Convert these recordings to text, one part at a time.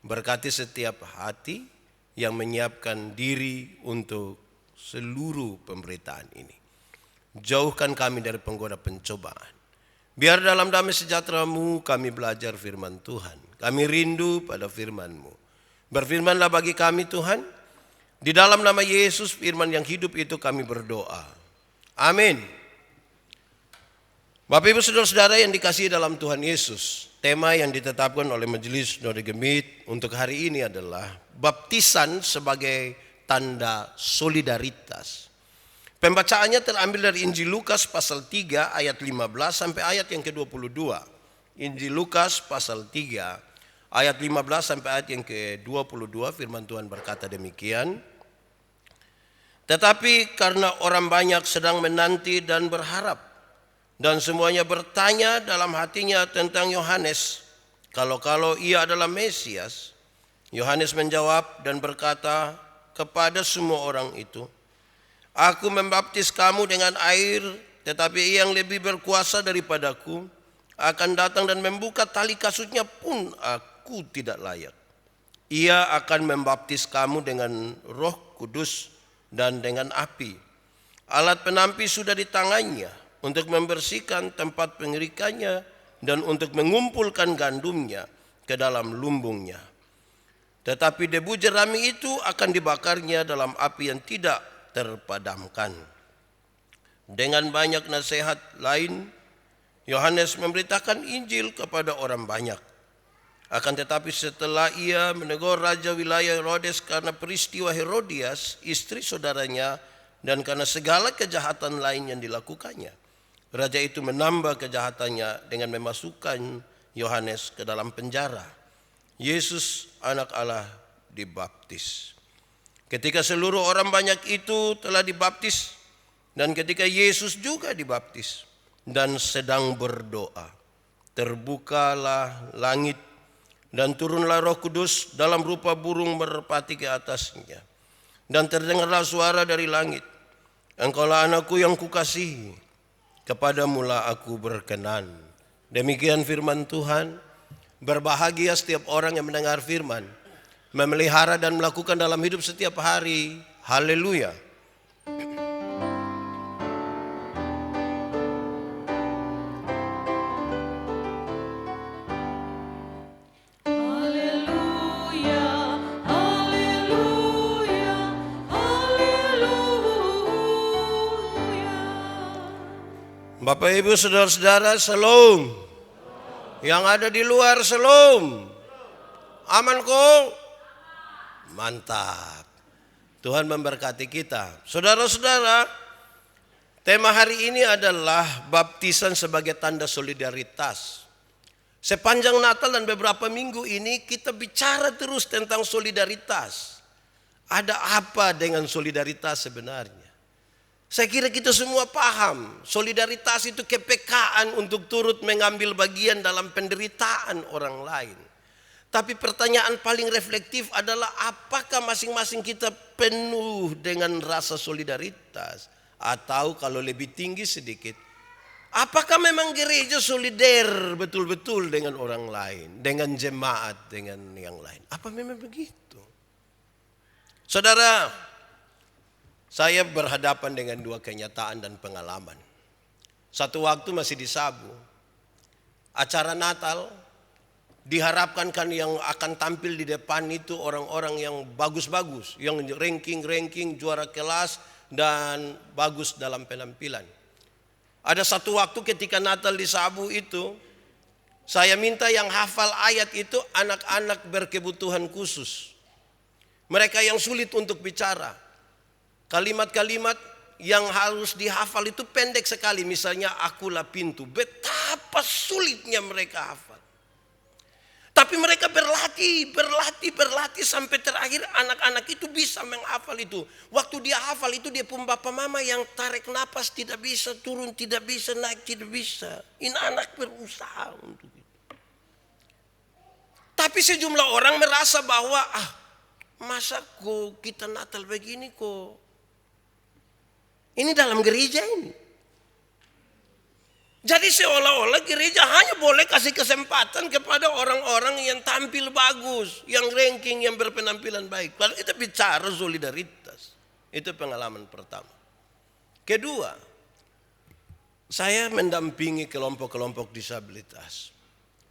Berkati setiap hati yang menyiapkan diri untuk seluruh pemberitaan ini. Jauhkan kami dari penggoda pencobaan. Biar dalam damai sejahtera-Mu kami belajar firman Tuhan. Kami rindu pada firman-Mu. Berfirmanlah bagi kami Tuhan. Di dalam nama Yesus firman yang hidup itu kami berdoa. Amin. Bapak Ibu Saudara-saudara yang dikasihi dalam Tuhan Yesus. Tema yang ditetapkan oleh Majelis Noordegemeente untuk hari ini adalah baptisan sebagai tanda solidaritas. Pembacaannya terambil dari Injil Lukas pasal 3 ayat 15 sampai ayat yang ke-22. Injil Lukas pasal 3 ayat 15 sampai ayat yang ke-22, firman Tuhan berkata demikian. Tetapi karena orang banyak sedang menanti dan berharap, dan semuanya bertanya dalam hatinya tentang Yohanes, kalau ia adalah Mesias, Yohanes menjawab dan berkata kepada semua orang itu, Aku membaptis kamu dengan air, tetapi yang lebih berkuasa daripadaku akan datang dan membuka tali kasutnya pun aku tidak layak. Ia akan membaptis kamu dengan Roh Kudus dan dengan api. Alat penampi sudah di tangannya untuk membersihkan tempat pengerikannya dan untuk mengumpulkan gandumnya ke dalam lumbungnya. Tetapi debu jerami itu akan dibakarnya dalam api yang tidak terpadamkan. Dengan banyak nasihat lain, Yohanes memberitakan Injil kepada orang banyak. Akan tetapi setelah ia menegur raja wilayah Herodes karena peristiwa Herodias, istri saudaranya, dan karena segala kejahatan lain yang dilakukannya, raja itu menambah kejahatannya dengan memasukkan Yohanes ke dalam penjara. Yesus anak Allah dibaptis. Ketika seluruh orang banyak itu telah dibaptis, dan ketika Yesus juga dibaptis dan sedang berdoa, terbukalah langit dan turunlah Roh Kudus dalam rupa burung merpati ke atasnya. Dan terdengarlah suara dari langit, Engkaulah anakku yang kukasihi, kepadamulah aku berkenan. Demikian firman Tuhan. Berbahagia setiap orang yang mendengar firman, memelihara dan melakukan dalam hidup setiap hari. Haleluya. Bapak Ibu Saudara-saudara, shalom. Yang ada di luar, shalom. Aman kok? Mantap. Tuhan memberkati kita. Saudara-saudara, tema hari ini adalah baptisan sebagai tanda solidaritas. Sepanjang Natal dan beberapa minggu ini kita bicara terus tentang solidaritas. Ada apa dengan solidaritas sebenarnya? Saya kira kita semua paham, solidaritas itu kepekaan untuk turut mengambil bagian dalam penderitaan orang lain. Tapi pertanyaan paling reflektif adalah apakah masing-masing kita penuh dengan rasa solidaritas? Atau kalau lebih tinggi sedikit, apakah memang gereja solider betul-betul dengan orang lain, dengan jemaat, dengan yang lain? Apa memang begitu? Saudara, saya berhadapan dengan dua kenyataan dan pengalaman. Satu waktu masih di Sabu, acara Natal, diharapkan kan yang akan tampil di depan itu orang-orang yang bagus-bagus, yang ranking juara kelas dan bagus dalam penampilan. Ada satu waktu ketika Natal di Sabu itu, saya minta yang hafal ayat itu anak-anak berkebutuhan khusus. Mereka yang sulit untuk bicara. Kalimat-kalimat yang harus dihafal itu pendek sekali. Misalnya akulah pintu. Betapa sulitnya mereka hafal. Tapi mereka berlatih sampai terakhir anak-anak itu bisa menghafal itu. Waktu dia hafal itu dia pun bapak mama yang tarik napas tidak bisa, turun tidak bisa, naik tidak bisa. Ini anak berusaha untuk itu. Tapi sejumlah orang merasa bahwa masa kok kita Natal begini kok. Ini dalam gereja ini. Jadi seolah-olah gereja hanya boleh kasih kesempatan kepada orang-orang yang tampil bagus, yang ranking, yang berpenampilan baik. Padahal kita bicara solidaritas. Itu pengalaman pertama. Kedua, saya mendampingi kelompok-kelompok disabilitas.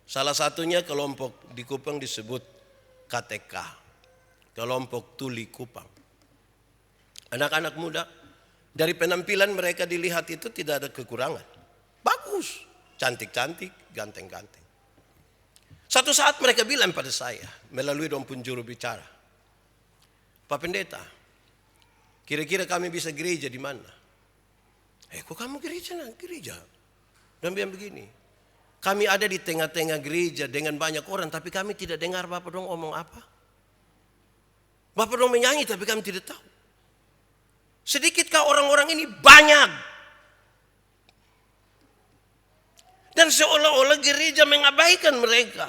Salah satunya kelompok di Kupang disebut KTK, kelompok tuli Kupang. Anak-anak muda, dari penampilan mereka dilihat itu tidak ada kekurangan. Bagus, cantik-cantik, ganteng-ganteng. Satu saat mereka bilang pada saya, melalui dompun juru bicara, Pak Pendeta, kira-kira kami bisa gereja di mana? Kok kamu gereja? Gereja. Dan bilang begini, kami ada di tengah-tengah gereja dengan banyak orang, tapi kami tidak dengar Bapak dong ngomong apa. Bapak dong menyanyi, tapi kami tidak tahu. Sedikitkah orang-orang ini? Banyak. Dan seolah-olah gereja mengabaikan mereka.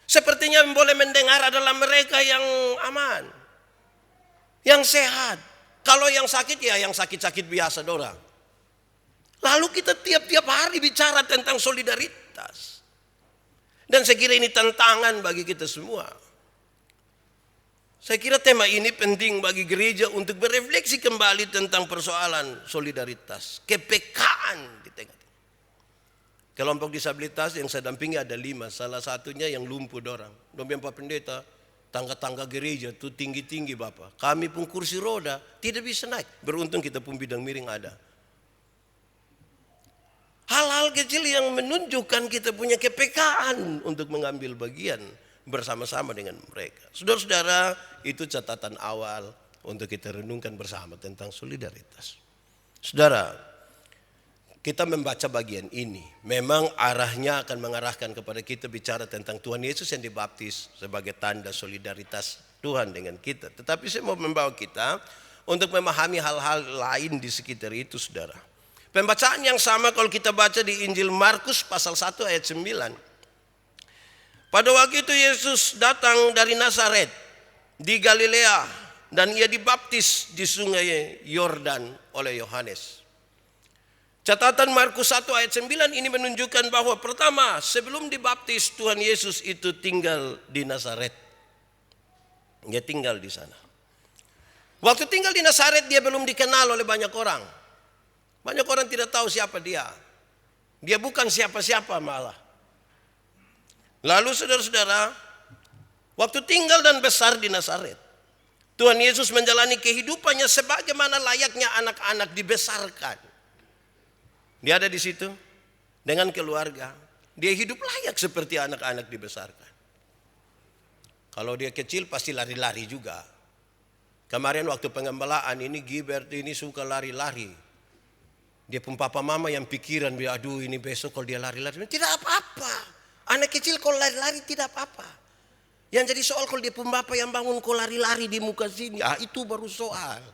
Sepertinya yang boleh mendengar adalah mereka yang aman, yang sehat. Kalau yang sakit ya yang sakit-sakit biasa dorang. Lalu kita tiap-tiap hari bicara tentang solidaritas. Dan saya kira ini tantangan bagi kita semua. Saya kira tema ini penting bagi gereja untuk berefleksi kembali tentang persoalan solidaritas, kepekaan di tengah. Kelompok disabilitas yang saya dampingi ada 5. Salah satunya yang lumpuh dorang. Dompet Pak Pendeta, tangga-tangga gereja itu tinggi-tinggi Bapak. Kami pun kursi roda tidak bisa naik. Beruntung kita pun bidang miring ada. Hal-hal kecil yang menunjukkan kita punya kepekaan untuk mengambil bagian bersama-sama dengan mereka. Saudara-saudara, itu catatan awal untuk kita renungkan bersama tentang solidaritas. Saudara, kita membaca bagian ini, memang arahnya akan mengarahkan kepada kita bicara tentang Tuhan Yesus yang dibaptis sebagai tanda solidaritas Tuhan dengan kita. Tetapi saya mau membawa kita untuk memahami hal-hal lain di sekitar itu, saudara. Pembacaan yang sama kalau kita baca di Injil Markus pasal 1 ayat 9. Pada waktu itu Yesus datang dari Nazaret di Galilea dan ia dibaptis di sungai Yordan oleh Yohanes. Catatan Markus 1 ayat 9 ini menunjukkan bahwa pertama sebelum dibaptis Tuhan Yesus itu tinggal di Nazaret. Dia tinggal di sana. Waktu tinggal di Nazaret dia belum dikenal oleh banyak orang. Banyak orang tidak tahu siapa dia. Dia bukan siapa-siapa malah. Lalu saudara-saudara, waktu tinggal dan besar di Nazaret, Tuhan Yesus menjalani kehidupannya sebagaimana layaknya anak-anak dibesarkan. Dia ada di situ dengan keluarga. Dia hidup layak seperti anak-anak dibesarkan. Kalau dia kecil pasti lari-lari juga. Kemarin waktu pengembalaan ini Gilbert ini suka lari-lari. Dia pun papa mama yang pikiran, aduh ini besok kalau dia lari-lari. Tidak apa-apa. Anak kecil kalau lari-lari tidak apa-apa. Yang jadi soal kalau dia pun bapak yang bangun kau lari-lari di muka sini. Itu baru soal.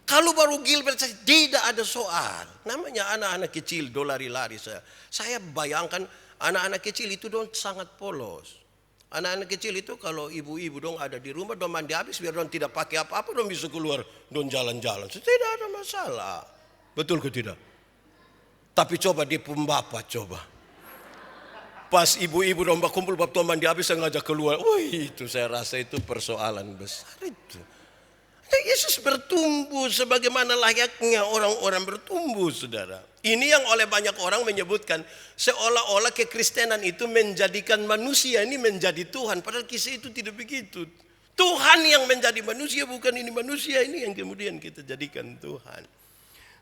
Kalau baru Gilbert tidak ada soal. Namanya anak-anak kecil do lari-lari. Saya bayangkan anak-anak kecil itu dong sangat polos. Anak-anak kecil itu kalau ibu-ibu dong ada di rumah dong mandi habis biar dong tidak pakai apa-apa dong bisa keluar dong jalan-jalan. Tidak ada masalah. Betul ke tidak? Tapi coba di pembapa coba. Pas ibu-ibu dong kumpul bab tuan mandi habis saya ngajak keluar. Wih itu saya rasa itu persoalan besar itu. Yesus bertumbuh sebagaimana layaknya orang-orang bertumbuh, saudara. Ini yang oleh banyak orang menyebutkan seolah-olah kekristenan itu menjadikan manusia ini menjadi Tuhan. Padahal kisah itu tidak begitu. Tuhan yang menjadi manusia, bukan ini manusia ini yang kemudian kita jadikan Tuhan.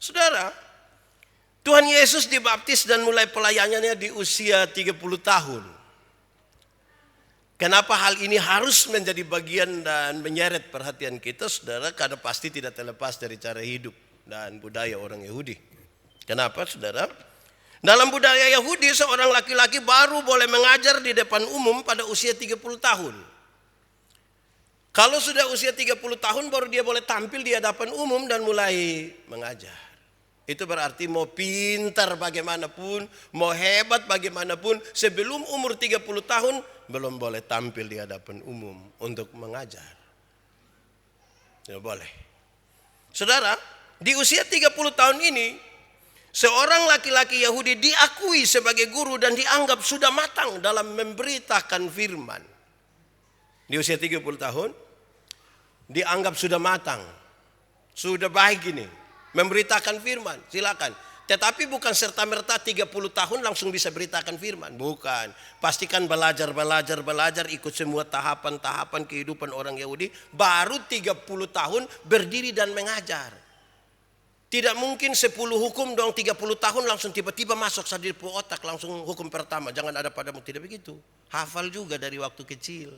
Saudara, Tuhan Yesus dibaptis dan mulai pelayanannya di usia 30 tahun. Kenapa hal ini harus menjadi bagian dan menyeret perhatian kita, saudara? Karena pasti tidak terlepas dari cara hidup dan budaya orang Yahudi. Kenapa, saudara? Dalam budaya Yahudi, seorang laki-laki baru boleh mengajar di depan umum pada usia 30 tahun. Kalau sudah usia 30 tahun, baru dia boleh tampil di hadapan umum dan mulai mengajar. Itu berarti mau pintar bagaimanapun, mau hebat bagaimanapun, sebelum umur 30 tahun belum boleh tampil di hadapan umum untuk mengajar. Tidak boleh. Saudara, di usia 30 tahun ini Seorang laki-laki Yahudi diakui sebagai guru dan dianggap sudah matang dalam memberitakan firman. Di usia 30 tahun, dianggap sudah matang. Sudah baik ini. Memberitakan firman, silakan. Tetapi bukan serta-merta 30 tahun langsung bisa beritakan firman. Bukan. Pastikan belajar, ikut semua tahapan-tahapan kehidupan orang Yahudi. Baru 30 tahun berdiri dan mengajar. Tidak mungkin 10 hukum dong 30 tahun langsung tiba-tiba masuk di otak langsung hukum pertama. Jangan ada padamu, tidak begitu. Hafal juga dari waktu kecil.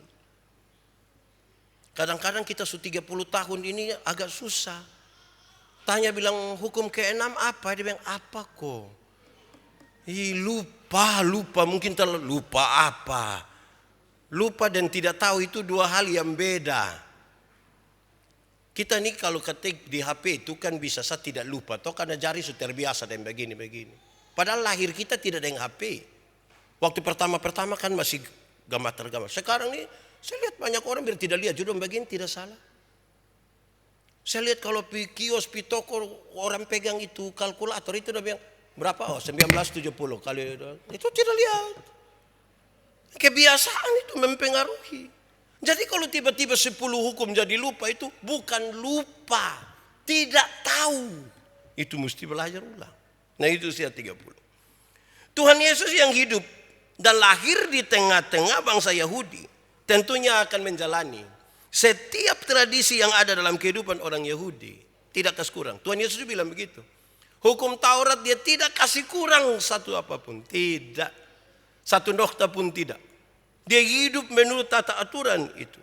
Kadang-kadang kita sudah 30 tahun ini agak susah. Tanya bilang hukum ke-6 apa? Dia bilang apa kok? Lupa mungkin lupa apa? Lupa dan tidak tahu itu dua hal yang beda. Kita nih kalau ketik di HP itu kan bisa saya tidak lupa. Toh karena jari sudah terbiasa dan begini. Padahal lahir kita tidak ada yang HP. Waktu pertama-pertama kan masih gambar-gambar. Sekarang nih saya lihat banyak orang biar tidak lihat. Jodoh begini tidak salah. Saya lihat kalau di kios, di toko orang pegang itu kalkulator itu udah bilang berapa? 1970 kali itu tidak lihat. Kebiasaan itu mempengaruhi. Jadi kalau tiba-tiba 10 hukum jadi lupa itu bukan lupa, tidak tahu. Itu mesti belajar ulang. Nah itu usia 30. Tuhan Yesus yang hidup dan lahir di tengah-tengah bangsa Yahudi tentunya akan menjalani setiap tradisi yang ada dalam kehidupan orang Yahudi. Tidak kasih kurang. Tuhan Yesus bilang begitu. Hukum Taurat dia tidak kasih kurang satu apapun. Tidak. Satu nokta pun tidak. Dia hidup menurut tata aturan itu.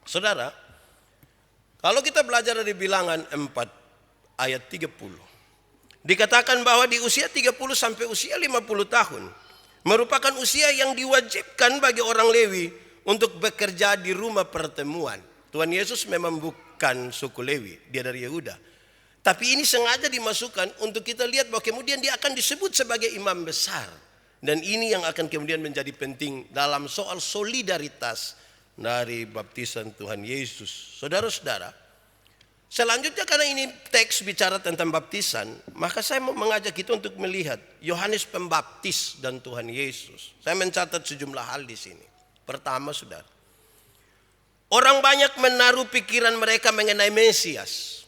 Saudara, kalau kita belajar dari Bilangan 4 ayat 30. Dikatakan bahwa di usia 30 sampai usia 50 tahun. Merupakan usia yang diwajibkan bagi orang Lewi untuk bekerja di rumah pertemuan. Tuhan Yesus memang bukan suku Lewi, dia dari Yehuda. Tapi ini sengaja dimasukkan untuk kita lihat bahwa kemudian dia akan disebut sebagai imam besar. Dan ini yang akan kemudian menjadi penting dalam soal solidaritas dari baptisan Tuhan Yesus. Saudara-saudara, selanjutnya karena ini teks bicara tentang baptisan, maka saya mau mengajak kita untuk melihat Yohanes Pembaptis dan Tuhan Yesus. Saya mencatat sejumlah hal di sini. Pertama, saudara, orang banyak menaruh pikiran mereka mengenai Mesias.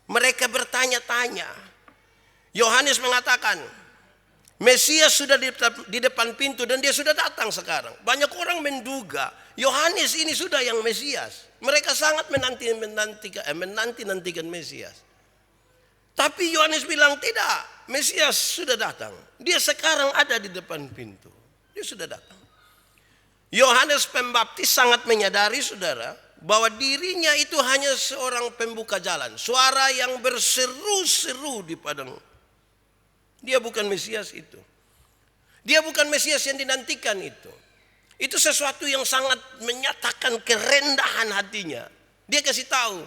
Mereka bertanya-tanya. Yohanes mengatakan, Mesias sudah di depan pintu dan dia sudah datang sekarang. Banyak orang menduga Yohanes ini sudah yang Mesias. Mereka sangat menanti-nantikan Mesias. Tapi Yohanes bilang tidak, Mesias sudah datang. Dia sekarang ada di depan pintu. Dia sudah datang. Yohanes Pembaptis sangat menyadari, saudara, bahwa dirinya itu hanya seorang pembuka jalan. Suara yang berseru-seru di padang. Dia bukan Mesias itu. Dia bukan Mesias yang dinantikan itu. Itu sesuatu yang sangat menyatakan kerendahan hatinya. Dia kasih tahu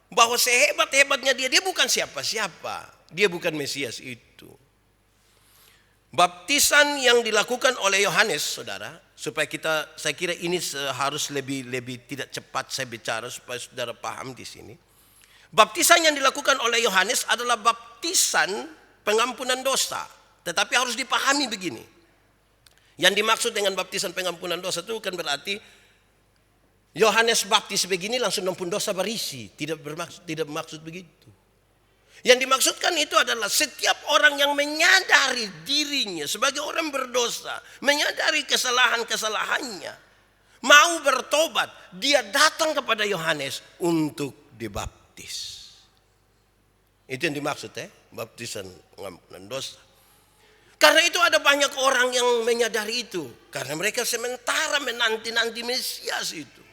bahwa sehebat-hebatnya dia bukan siapa-siapa. Dia bukan Mesias itu. Baptisan yang dilakukan oleh Yohanes, saudara, supaya saya kira ini harus lebih tidak cepat saya bicara supaya saudara paham di sini. Baptisan yang dilakukan oleh Yohanes adalah baptisan pengampunan dosa. Tetapi harus dipahami begini. Yang dimaksud dengan baptisan pengampunan dosa itu bukan berarti Yohanes baptis begini langsung ampun dosa berisi. Tidak bermaksud begitu. Yang dimaksudkan itu adalah setiap orang yang menyadari dirinya sebagai orang berdosa, menyadari kesalahan-kesalahannya, mau bertobat, dia datang kepada Yohanes untuk dibaptis. Itu yang dimaksud baptisan pengampunan dosa. Karena itu ada banyak orang yang menyadari itu. Karena mereka sementara menanti-nanti Mesias itu.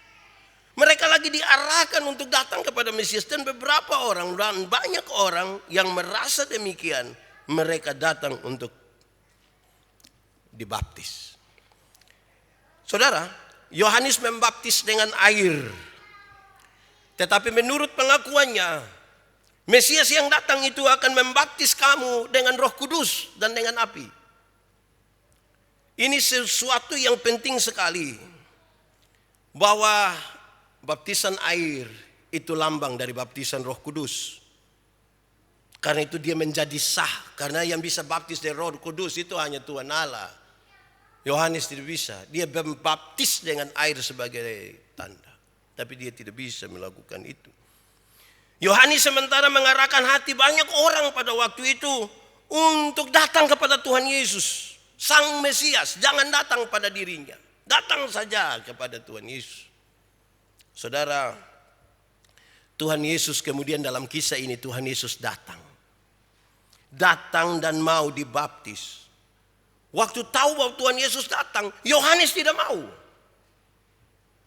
Mereka lagi diarahkan untuk datang kepada Mesias. Dan beberapa orang dan banyak orang yang merasa demikian. Mereka datang untuk dibaptis. Saudara, Yohanes membaptis dengan air. Tetapi menurut pengakuannya, Mesias yang datang itu akan membaptis kamu dengan Roh Kudus dan dengan api. Ini sesuatu yang penting sekali. Bahwa baptisan air itu lambang dari baptisan Roh Kudus. Karena itu dia menjadi sah. Karena yang bisa baptis dari Roh Kudus itu hanya Tuhan Allah. Yohanes tidak bisa. Dia membaptis dengan air sebagai tanda. Tapi dia tidak bisa melakukan itu. Yohanes sementara mengarahkan hati banyak orang pada waktu itu untuk datang kepada Tuhan Yesus, Sang Mesias. Jangan datang pada dirinya. Datang saja kepada Tuhan Yesus. Saudara, Tuhan Yesus kemudian dalam kisah ini Tuhan Yesus datang. Datang dan mau dibaptis. Waktu tahu bahwa Tuhan Yesus datang, Yohanes tidak mau.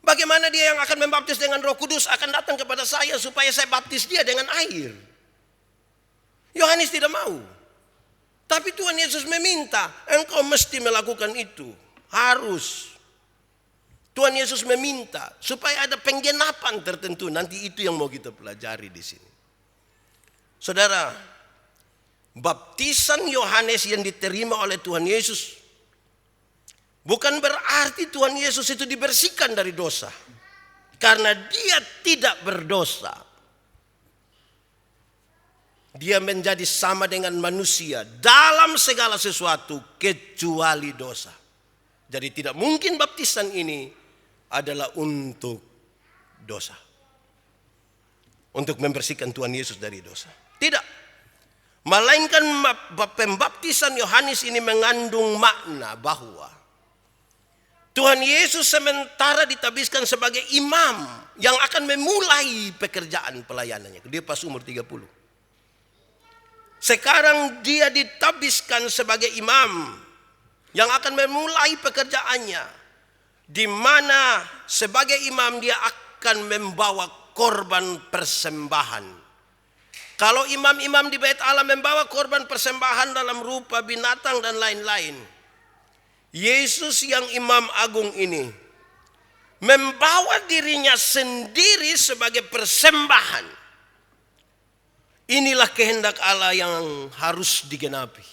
Bagaimana dia yang akan membaptis dengan Roh Kudus akan datang kepada saya supaya saya baptis dia dengan air? Yohanes tidak mau. Tapi Tuhan Yesus meminta, engkau mesti melakukan itu. Harus. Tuhan Yesus meminta supaya ada penggenapan tertentu. Nanti itu yang mau kita pelajari di sini. Saudara, baptisan Yohanes yang diterima oleh Tuhan Yesus bukan berarti Tuhan Yesus itu dibersihkan dari dosa. Karena dia tidak berdosa. Dia menjadi sama dengan manusia dalam segala sesuatu kecuali dosa. Jadi tidak mungkin baptisan ini adalah untuk dosa. Untuk membersihkan Tuhan Yesus dari dosa. Tidak. Melainkan pembaptisan Yohanes ini mengandung makna bahwa Tuhan Yesus sementara ditabiskan sebagai imam yang akan memulai pekerjaan pelayanannya. Dia pas umur 30. Sekarang dia ditabiskan sebagai imam yang akan memulai pekerjaannya. Di mana sebagai imam dia akan membawa korban persembahan. Kalau imam-imam di Bait Allah membawa korban persembahan dalam rupa binatang dan lain-lain. Yesus yang imam agung ini membawa dirinya sendiri sebagai persembahan. Inilah kehendak Allah yang harus digenapi.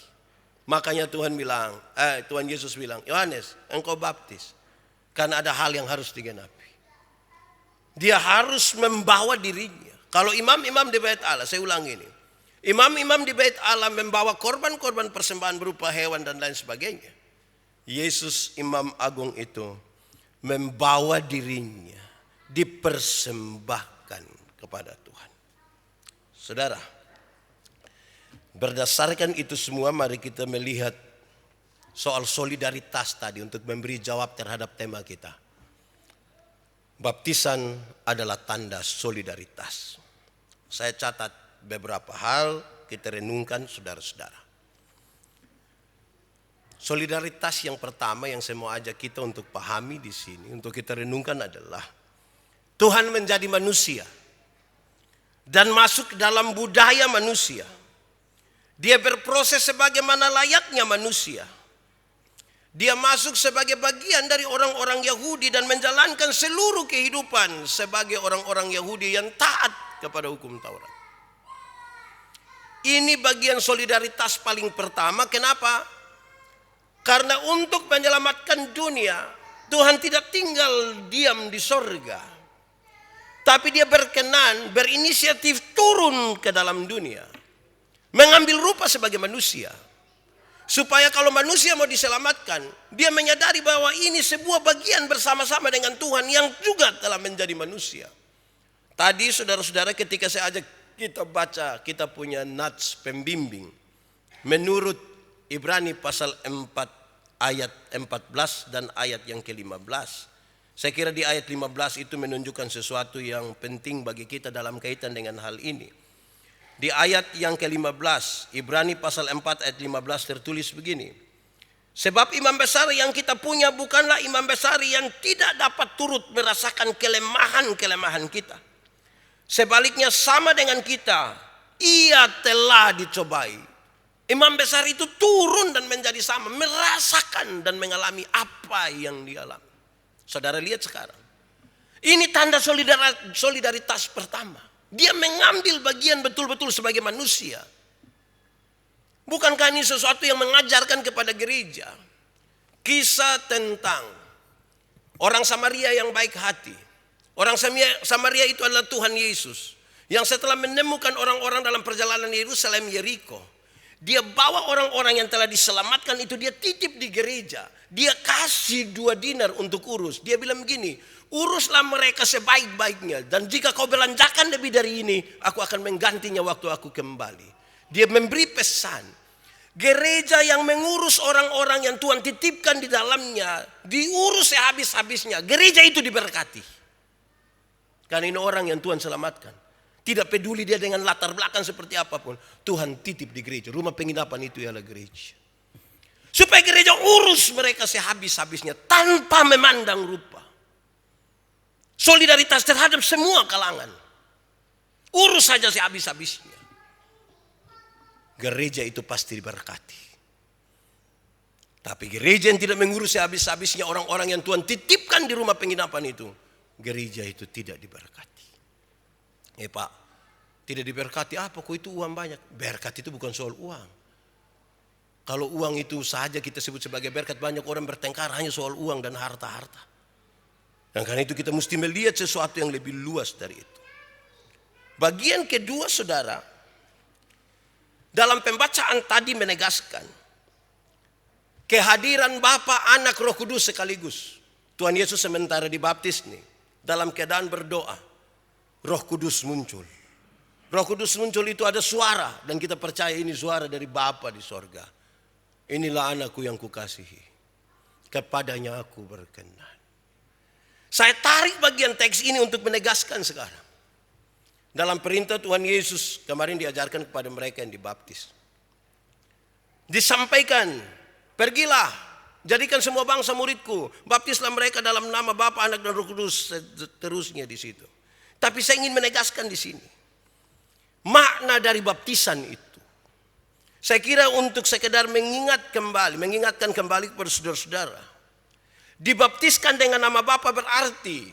Makanya Tuhan Yesus bilang, Yohanes, engkau baptis. Karena ada hal yang harus digenapi. Dia harus membawa dirinya. Kalau imam-imam di Bait Allah, saya ulang ini. Imam-imam di Bait Allah membawa korban-korban persembahan berupa hewan dan lain sebagainya. Yesus imam agung itu membawa dirinya dipersembahkan kepada Tuhan. Saudara, berdasarkan itu semua mari kita melihat soal solidaritas tadi untuk memberi jawab terhadap tema kita. Baptisan adalah tanda solidaritas. Saya catat beberapa hal, kita renungkan saudara-saudara. Solidaritas yang pertama yang saya mau ajak kita untuk pahami di sini, untuk kita renungkan adalah Tuhan menjadi manusia dan masuk dalam budaya manusia. Dia berproses sebagaimana layaknya manusia. Dia masuk sebagai bagian dari orang-orang Yahudi dan menjalankan seluruh kehidupan sebagai orang-orang Yahudi yang taat kepada hukum Taurat. Ini bagian solidaritas paling pertama. Kenapa? Karena untuk menyelamatkan dunia, Tuhan tidak tinggal diam di sorga. Tapi dia berkenan, berinisiatif turun ke dalam dunia. Mengambil rupa sebagai manusia. Supaya kalau manusia mau diselamatkan, dia menyadari bahwa ini sebuah bagian bersama-sama dengan Tuhan yang juga telah menjadi manusia. Tadi saudara-saudara ketika saya ajak kita baca, kita punya nats pembimbing. Menurut Ibrani pasal 4 ayat 14 dan ayat yang ke-15. Saya kira di ayat 15 itu menunjukkan sesuatu yang penting bagi kita dalam kaitan dengan hal ini. Di ayat yang ke-15, Ibrani pasal 4 ayat 15 tertulis begini. Sebab imam besar yang kita punya bukanlah imam besar yang tidak dapat turut merasakan kelemahan-kelemahan kita. Sebaliknya sama dengan kita, ia telah dicobai. Imam besar itu turun dan menjadi sama, merasakan dan mengalami apa yang dia alami. Saudara lihat sekarang. Ini tanda solidaritas pertama. Dia mengambil bagian betul-betul sebagai manusia. Bukankah ini sesuatu yang mengajarkan kepada gereja? Kisah tentang orang Samaria yang baik hati. Orang Samaria itu adalah Tuhan Yesus. Yang setelah menemukan orang-orang dalam perjalanan Yerusalem Yeriko, dia bawa orang-orang yang telah diselamatkan itu, dia titip di gereja. Dia kasih 2 dinar untuk urus. Dia bilang begini, uruslah mereka sebaik-baiknya. Dan jika kau belanjakan lebih dari ini, aku akan menggantinya waktu aku kembali. Dia memberi pesan. Gereja yang mengurus orang-orang yang Tuhan titipkan di dalamnya, diurus sehabis-habisnya. Gereja itu diberkati. Karena ini orang yang Tuhan selamatkan. Tidak peduli dia dengan latar belakang seperti apapun. Tuhan titip di gereja. Rumah penginapan itu ialah gereja. Supaya gereja urus mereka sehabis-habisnya. Tanpa memandang rupa. Solidaritas terhadap semua kalangan. Urus saja sehabis-habisnya. Gereja itu pasti diberkati. Tapi gereja yang tidak mengurus sehabis-habisnya orang-orang yang Tuhan titipkan di rumah penginapan itu. Gereja itu tidak diberkati. Pak, tidak diberkati apa? Kok itu uang banyak? Berkat itu bukan soal uang. Kalau uang itu saja kita sebut sebagai berkat, banyak orang bertengkar hanya soal uang dan harta-harta. Dan karena itu kita mesti melihat sesuatu yang lebih luas dari itu. Bagian kedua, saudara, dalam pembacaan tadi menegaskan kehadiran Bapa, Anak, Roh Kudus sekaligus. Tuhan Yesus sementara dibaptis nih, dalam keadaan berdoa, Roh Kudus muncul. Roh Kudus muncul itu ada suara. Dan kita percaya ini suara dari Bapa di sorga. Inilah anakku yang kukasihi. Kepadanya aku berkenan. Saya tarik bagian teks ini untuk menegaskan sekarang. Dalam perintah Tuhan Yesus kemarin diajarkan kepada mereka yang dibaptis. Disampaikan, pergilah, jadikan semua bangsa muridku. Baptislah mereka dalam nama Bapa, Anak, dan Roh Kudus. Seterusnya di situ. Tapi saya ingin menegaskan di sini. Makna dari baptisan itu. Saya kira untuk sekedar mengingatkan kembali kepada saudara-saudara. Dibaptiskan dengan nama Bapa berarti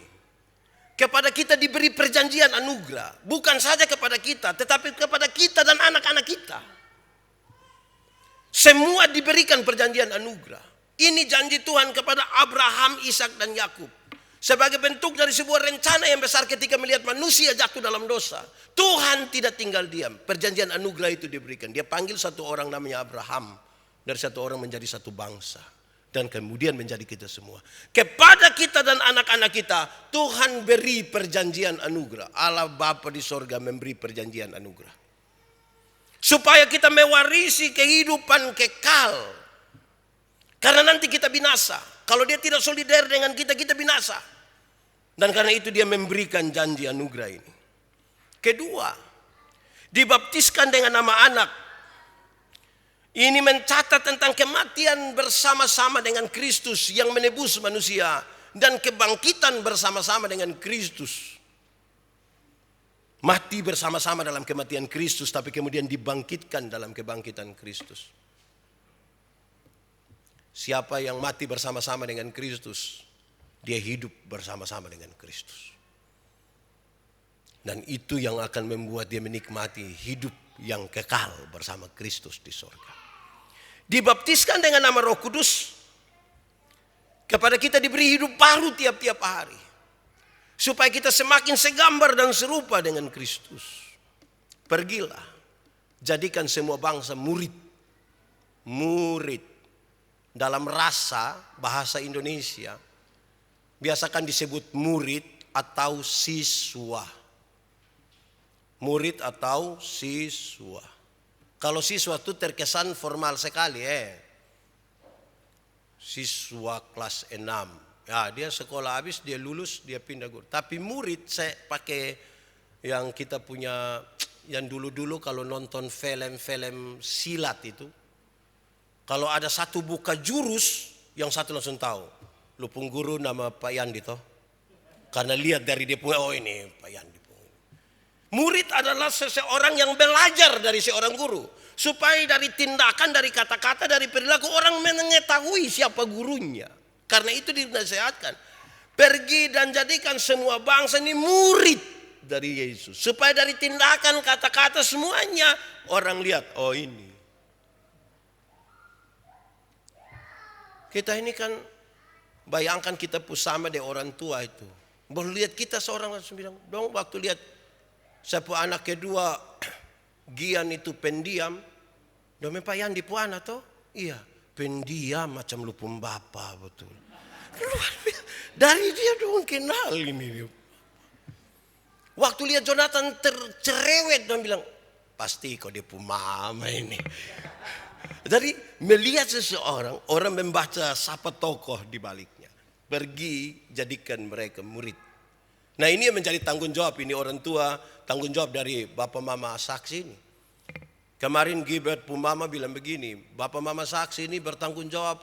kepada kita diberi perjanjian anugerah. Bukan saja kepada kita, tetapi kepada kita dan anak-anak kita. Semua diberikan perjanjian anugerah. Ini janji Tuhan kepada Abraham, Ishak, dan Yakub. Sebagai bentuk dari sebuah rencana yang besar ketika melihat manusia jatuh dalam dosa. Tuhan tidak tinggal diam. Perjanjian anugerah itu diberikan. Dia panggil satu orang namanya Abraham. Dari satu orang menjadi satu bangsa. Dan kemudian menjadi kita semua. Kepada kita dan anak-anak kita, Tuhan beri perjanjian anugerah. Allah Bapa di sorga memberi perjanjian anugerah. Supaya kita mewarisi kehidupan kekal. Karena nanti kita binasa. Kalau dia tidak solidar dengan kita, kita binasa. Dan karena itu dia memberikan janji anugerah ini. Kedua, dibaptiskan dengan nama anak. Ini mencatat tentang kematian bersama-sama dengan Kristus yang menebus manusia. Dan kebangkitan bersama-sama dengan Kristus. Mati bersama-sama dalam kematian Kristus, tapi kemudian dibangkitkan dalam kebangkitan Kristus. Siapa yang mati bersama-sama dengan Kristus, dia hidup bersama-sama dengan Kristus. Dan itu yang akan membuat dia menikmati hidup yang kekal bersama Kristus di sorga. Dibaptiskan dengan nama Roh Kudus, kepada kita diberi hidup baru tiap-tiap hari. Supaya kita semakin segambar dan serupa dengan Kristus. Pergilah, jadikan semua bangsa murid. Murid. Dalam bahasa Indonesia, biasakan disebut murid atau siswa. Murid atau siswa. Kalau siswa itu terkesan formal sekali. Siswa kelas 6. Ya, dia sekolah habis, dia lulus, dia pindah guru. Tapi murid, saya pakai yang kita punya, yang dulu-dulu kalau nonton film-film silat itu. Kalau ada satu buka jurus, yang satu langsung tahu. Lupung guru nama Pak Yandi toh. Karena lihat dari dia punya, oh ini Pak Yandi. Murid adalah seseorang yang belajar dari seorang guru. Supaya dari tindakan, dari kata-kata, dari perilaku orang mengetahui siapa gurunya. Karena itu dinasihatkan. Pergi dan jadikan semua bangsa ini murid dari Yesus. Supaya dari tindakan, kata-kata semuanya orang lihat, oh ini. Kita ini kan bayangkan kita sama dengan orang tua itu. Baru lihat kita seorang langsung bilang, dong waktu lihat Saya pu anak kedua, Gian itu pendiam. Dome Pak Yandi pu anak toh? Iya, pendiam macam lupum bapa betul. Dari dia dong kenal ini. Waktu lihat Jonathan tercerewet dan bilang, pasti kau dia pu mama ini. Jadi melihat seseorang, orang membaca siapa tokoh di baliknya. Pergi jadikan mereka murid. Nah ini yang menjadi tanggung jawab ini orang tua, tanggung jawab dari bapak mama saksi ini. Kemarin Gilbert pu mama bilang begini, bapak mama saksi ini bertanggung jawab,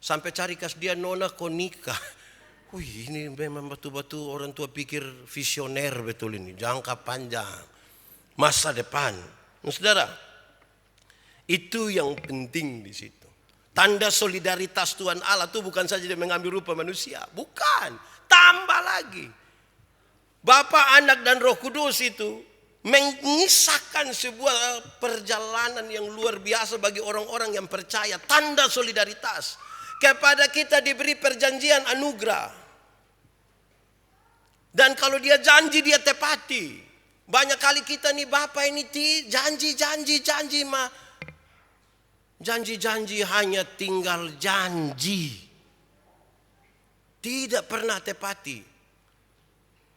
sampai cari kas dia nona kau nikah. Wih ini memang betul-betul orang tua pikir visioner betul ini, jangka panjang, masa depan. Nah, saudara, itu yang penting di situ. Tanda solidaritas Tuhan Allah itu bukan saja dia mengambil rupa manusia, bukan, tambah lagi. Bapa, Anak dan Roh Kudus itu mengisahkan sebuah perjalanan yang luar biasa bagi orang-orang yang percaya. Tanda solidaritas. Kepada kita diberi perjanjian anugerah. Dan kalau dia janji dia tepati. Banyak kali kita nih Bapak ini janji mah. Janji hanya tinggal janji. Tidak pernah tepati.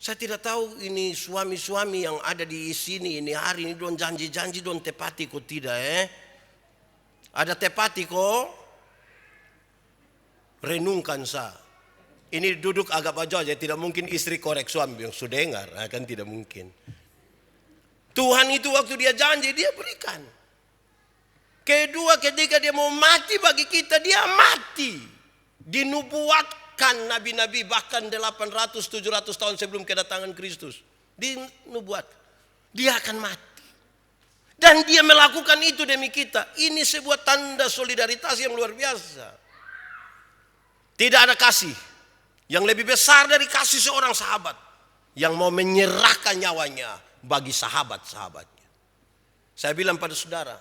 Saya tidak tahu ini suami-suami yang ada di sini ini hari ini don janji don tepati kok tidak Ada tepati kok. Renungkan sah. Ini duduk agak baju aja, tidak mungkin istri korek suami yang sudah dengar, kan tidak mungkin. Tuhan itu waktu dia janji dia berikan. Kedua ketika dia mau mati bagi kita dia mati. Dinubuatkan nabi-nabi bahkan 800-700 tahun sebelum kedatangan Kristus. Dinubuat. Dia akan mati. Dan dia melakukan itu demi kita. Ini sebuah tanda solidaritas yang luar biasa. Tidak ada kasih yang lebih besar dari kasih seorang sahabat yang mau menyerahkan nyawanya bagi sahabat-sahabatnya. Saya bilang pada saudara,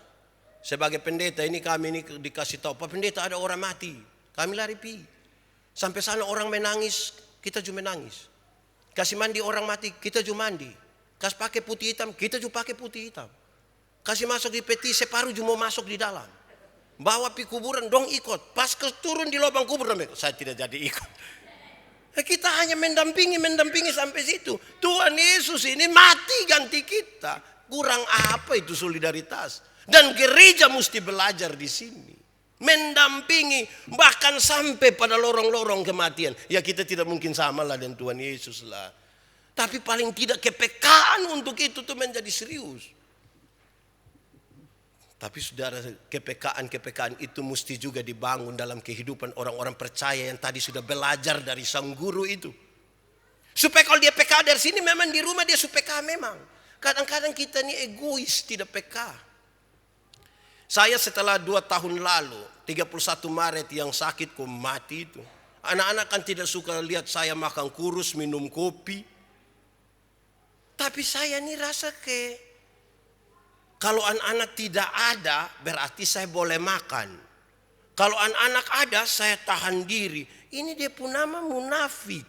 sebagai pendeta ini kami ini dikasih tahu, Pak Pendeta ada orang mati, kami lari pi. Sampai sana orang menangis, kita juga menangis. Kasih mandi orang mati, kita juga mandi. Kasih pakai putih hitam, kita juga pakai putih hitam. Kasih masuk di peti, separuh juga mau masuk di dalam. Bawa pi kuburan dong ikut. Pas turun di lubang kubur saya tidak jadi ikut. Kita hanya mendampingi sampai situ. Tuhan Yesus ini mati ganti kita. Kurang apa itu solidaritas? Dan gereja mesti belajar di sini. Mendampingi bahkan sampai pada lorong-lorong kematian. Ya kita tidak mungkin sama lah dengan Tuhan Yesus lah. Tapi paling tidak kepekaan untuk itu tuh menjadi serius. Tapi saudara, kepekaan itu mesti juga dibangun dalam kehidupan orang-orang percaya yang tadi sudah belajar dari sang guru itu. Supaya kalau dia peka dari sini memang di rumah dia supeka memang. Kadang-kadang kita ini egois, tidak peka. Saya setelah 2 tahun lalu, 31 Maret yang sakit kok mati itu. Anak-anak kan tidak suka lihat saya makan kurus, minum kopi. Tapi saya ini rasa kalau anak-anak tidak ada, berarti saya boleh makan. Kalau anak-anak ada, saya tahan diri. Ini dia pun nama munafik.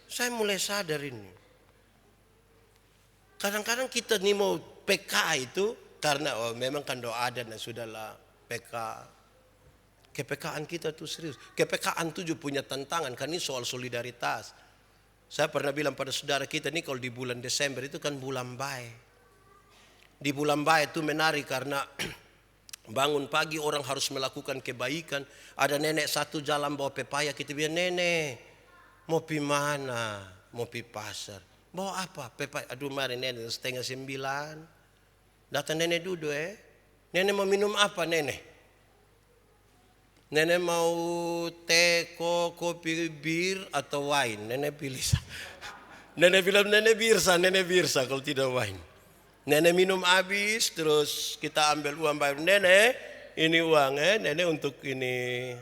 Saya mulai sadar ini. Kadang-kadang kita nih mau PK itu, karena memang kan doa ada dan sudahlah PK. Kepekaan kita tuh serius. Kepekaan tuh juga punya tantangan, kan ini soal solidaritas. Saya pernah bilang pada saudara kita nih kalau di bulan Desember itu kan bulan baik. Di bulan baik itu menarik karena bangun pagi orang harus melakukan kebaikan. Ada nenek satu jalan bawa pepaya, kita bilang nenek mau pi mana? Mau pi pasar. Bawa apa? Pepaya. Aduh mari nenek 8:30. Datang nenek duduk Nenek mau minum apa nenek? Nenek mau teh, kopi, bir atau wine? Nenek pilih. Nenek bilang nenek birsa kalau tidak wine. Nenek minum habis, terus kita ambil uang bayar. Nenek, ini uang nenek untuk ini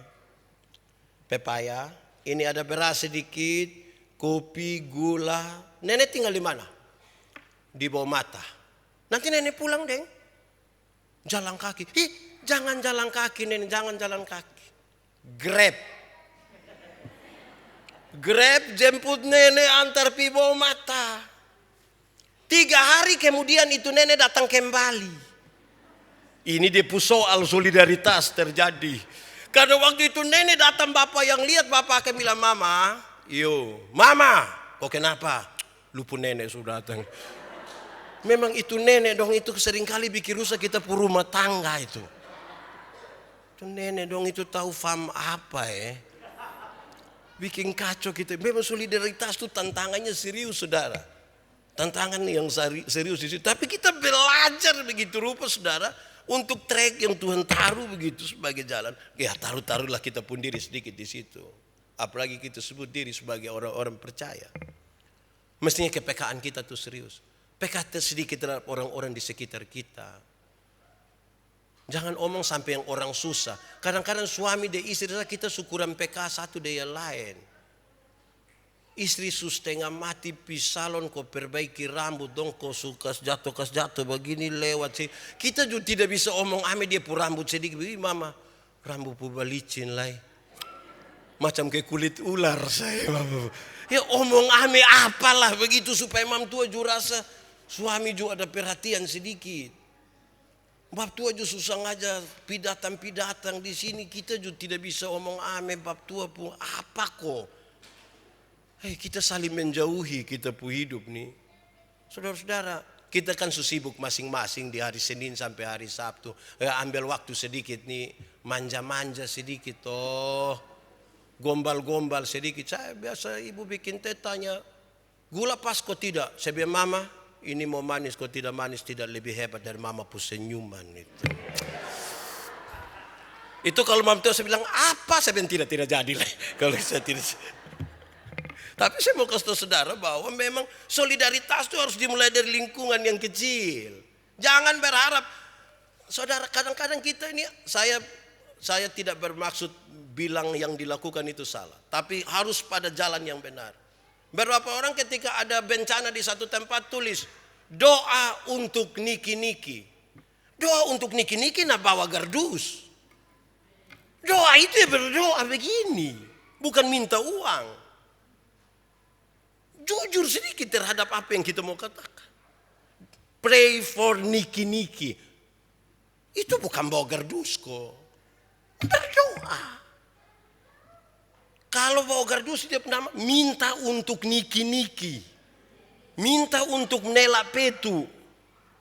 pepaya. Ini ada beras sedikit, kopi, gula. Nenek tinggal di mana? Di bawah mata. Nanti nenek pulang deng. Jalan kaki. Jangan jalan kaki nenek, jangan jalan kaki. Grab jemput nenek antar pi bawah mata. 3 hari kemudian itu nenek datang kembali. Ini dia soal solidaritas terjadi. Karena waktu itu nenek datang, bapak yang lihat, bapak akan bilang, mama, mama, kok kenapa? Lupa nenek sudah datang. Memang itu nenek dong, itu seringkali bikin rusak kita pun rumah tangga itu. Itu nenek dong, itu tahu faham apa bikin kacau kita. Memang solidaritas itu tantangannya serius, saudara. Tantangan yang serius di situ. Tapi kita belajar begitu rupa, saudara, untuk trek yang Tuhan taruh begitu sebagai jalan. Ya taruhlah kita pun diri sedikit di situ. Apalagi kita sebut diri sebagai orang-orang percaya. Mestinya kepekaan kita tuh serius. Peka sedikit terhadap orang-orang di sekitar kita. Jangan omong sampai yang orang susah. Kadang-kadang suami dan istri kita syukuran PK satu dia lain. Istri setengah mati pisalon kau perbaiki rambut dong, kau suka jatuh begini lewat sih. Kita juga tidak bisa omong ame dia pun rambut sedikit. Mama rambut pun balicin lah. Macam kayak kulit ular saya mama. Ya omong ame apalah begitu supaya mam tua juga rasa suami juga ada perhatian sedikit. Bab tua juga susah ngajar pidatan di sini, kita juga tidak bisa omong ame bab tua pun apa kok. Kita saling menjauhi kita pun hidup nih. Saudara-saudara, kita kan sibuk masing-masing di hari Senin sampai hari Sabtu. Ambil waktu sedikit nih, manja-manja sedikit gombal-gombal sedikit. Saya biasa ibu bikin teh tanya, gula pas kok tidak? Saya bilang, mama ini mau manis kok tidak manis, tidak lebih hebat dari mama pun senyuman itu. Itu kalau mama tua saya bilang apa? Saya bilang tidak jadi lah. Kalau saya tidak. Tapi saya mau kasih tahu saudara bahwa memang solidaritas itu harus dimulai dari lingkungan yang kecil. Jangan berharap, saudara, kadang-kadang kita ini, saya tidak bermaksud bilang yang dilakukan itu salah, tapi harus pada jalan yang benar. Beberapa orang ketika ada bencana di satu tempat tulis doa untuk niki-niki. Doa untuk niki-niki nah bawa gardus. Doa itu ya berdoa begini, bukan minta uang. Jujur sedikit terhadap apa yang kita mau katakan. Pray for niki-niki. Itu bukan bawa gardus kok. Berdoa. Kalau bawa gardus dia nama minta untuk niki-niki. Minta untuk menela petu.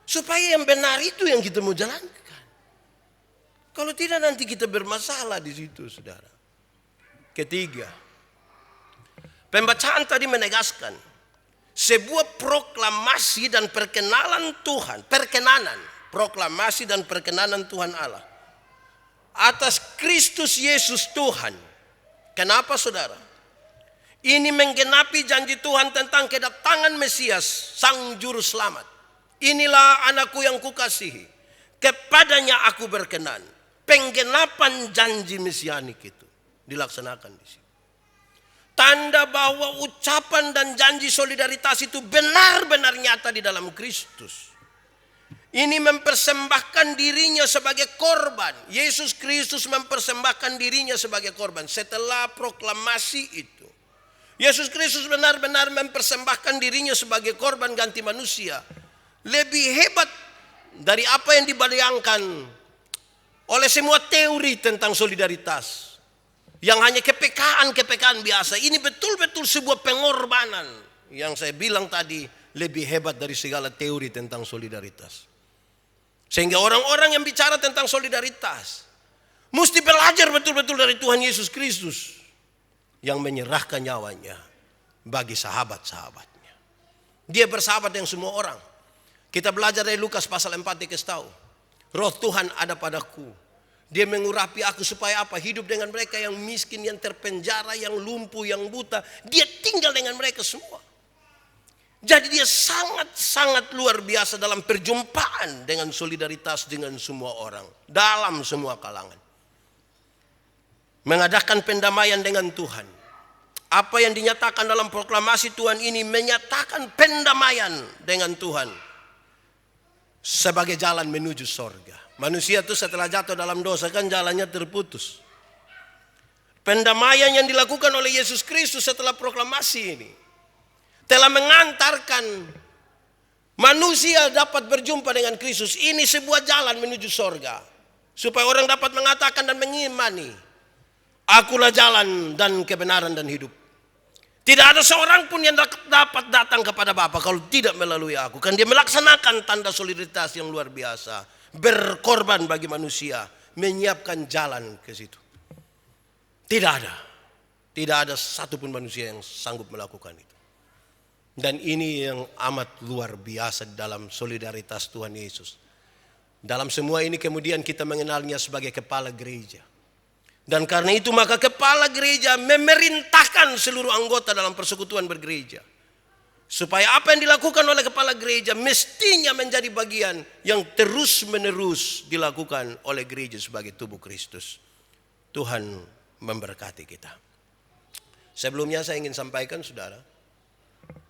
Supaya yang benar itu yang kita mau jalankan. Kalau tidak nanti kita bermasalah di situ, saudara. Ketiga, pembacaan tadi menegaskan sebuah proklamasi dan perkenanan Tuhan, proklamasi dan perkenanan Tuhan Allah atas Kristus Yesus Tuhan. Kenapa saudara? Ini menggenapi janji Tuhan tentang kedatangan Mesias, Sang Juru Selamat. Inilah anakku yang kukasihi, kepadanya aku berkenan. Penggenapan janji mesianik itu dilaksanakan di sini. Tanda bahwa ucapan dan janji solidaritas itu benar-benar nyata di dalam Kristus. Ini mempersembahkan dirinya sebagai korban. Yesus Kristus mempersembahkan dirinya sebagai korban setelah proklamasi itu. Yesus Kristus benar-benar mempersembahkan dirinya sebagai korban ganti manusia. Lebih hebat dari apa yang dibayangkan oleh semua teori tentang solidaritas. Yang hanya kepekaan biasa. Ini betul-betul sebuah pengorbanan. Yang saya bilang tadi lebih hebat dari segala teori tentang solidaritas. Sehingga orang-orang yang bicara tentang solidaritas mesti belajar betul-betul dari Tuhan Yesus Kristus yang menyerahkan nyawanya bagi sahabat-sahabatnya. Dia bersahabat dengan semua orang. Kita belajar dari Lukas pasal 4 dikasih tahu. Roh Tuhan ada padaku. Dia mengurapi aku supaya apa? Hidup dengan mereka yang miskin, yang terpenjara, yang lumpuh, yang buta. Dia tinggal dengan mereka semua. Jadi dia sangat-sangat luar biasa dalam perjumpaan dengan solidaritas dengan semua orang. Dalam semua kalangan. Mengadakan pendamaian dengan Tuhan. Apa yang dinyatakan dalam proklamasi Tuhan ini menyatakan pendamaian dengan Tuhan. Sebagai jalan menuju sorga. Manusia itu setelah jatuh dalam dosa kan jalannya terputus. Pendamaian yang dilakukan oleh Yesus Kristus setelah proklamasi ini telah mengantarkan Manusia dapat berjumpa dengan Kristus. Ini sebuah jalan menuju sorga. Supaya orang dapat mengatakan dan mengimani, akulah jalan dan kebenaran dan hidup. Tidak ada seorang pun yang dapat datang kepada Bapa kalau tidak melalui aku. Kan dia melaksanakan tanda solidaritas yang luar biasa. Berkorban bagi manusia. Menyiapkan jalan ke situ. Tidak ada. Tidak ada satupun manusia yang sanggup melakukan itu. Dan ini yang amat luar biasa dalam solidaritas Tuhan Yesus. Dalam semua ini kemudian kita mengenalnya sebagai kepala gereja. Dan karena itu maka kepala gereja memerintahkan seluruh anggota dalam persekutuan bergereja. Supaya apa yang dilakukan oleh kepala gereja mestinya menjadi bagian yang terus menerus dilakukan oleh gereja sebagai tubuh Kristus. Tuhan memberkati kita. Sebelumnya saya ingin sampaikan saudara,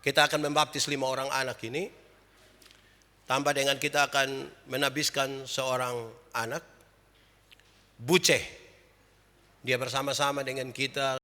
kita akan membaptis 5 orang anak ini. Tambah dengan kita akan menabiskan seorang anak, Buce. Dia bersama-sama dengan kita